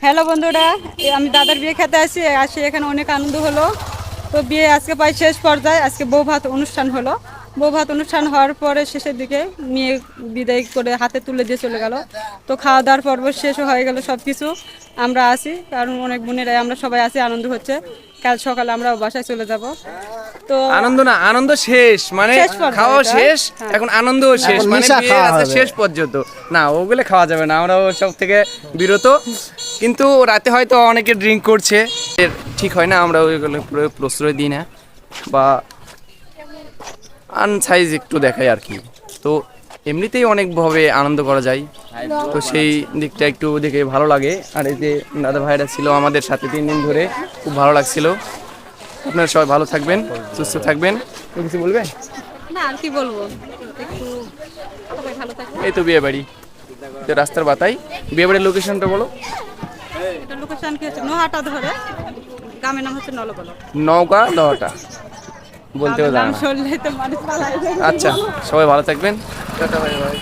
Hello বন্ধুরা, আমি দাদার বিয়ে খেতে আসি এখানে অনেক আনন্দ হলো। তো বিয়ে আজকে প্রায় শেষ পর্যায়ে, আজকে বউ ভাত অনুষ্ঠান হলো। বউ ভাত অনুষ্ঠান হওয়ার পরে শেষের দিকে মেয়ে বিদায় করে হাতে তুলে দিয়ে চলে গেল। তো খাওয়া দাওয়ার পর্ব শেষও হয়ে গেল সব কিছু। আমরা আসি কারণ অনেক বোনেরাই আমরা সবাই আসি, আনন্দ হচ্ছে। কাল সকালে আমরা বাসায় চলে যাব। তো আনন্দ না, আনন্দ শেষ মানে শেষ পর্যায়ে খাওয়া এটা। শেষ, হ্যাঁ। এখন আনন্দও শেষ, এখন মানে নিশা বিয়ের খাওয়া রাতে হবে। শেষ পর্যন্ত না, ওগুলো খাওয়া যাবে না, আমরা সব থেকে বিরত। কিন্তু রাতে হয়তো অনেকে ড্রিঙ্ক করছে, এর ঠিক হয় না, আমরা ওইগুলো পুরো প্রশ্রয় দিই না বা আনসাইজ একটু দেখাই আর কি। তো এমনিতেই অনেকভাবে আনন্দ করা যায়, তো সেই দিকটা একটু দেখে ভালো লাগে। আর এই যে দাদা ভাইরা ছিল আমাদের সাথে 3 দিন ধরে, খুব ভালো লাগছিল। আপনারা সবাই ভালো থাকবেন, সুস্থ থাকবেন। তুমি কিছু বলবেন? না, আর কি বলবো, একটু সবাই ভালো থাকবে। এই তো বিয়ে বাড়ি, তো রাস্তার বাতাই। বিয়ে বাড়ির লোকেশনটা বলো। এটা লোকেশন কি হচ্ছে, নোহাটা ধরে গ্রামের নাম হচ্ছে নলবল। নওগাঁ দহটা বলতেও নাম জানা না। শুনলে তো মানুষ পালায় যায়। আচ্ছা, সবাই ভালো থাকবেন, টাটা, বাই বাই।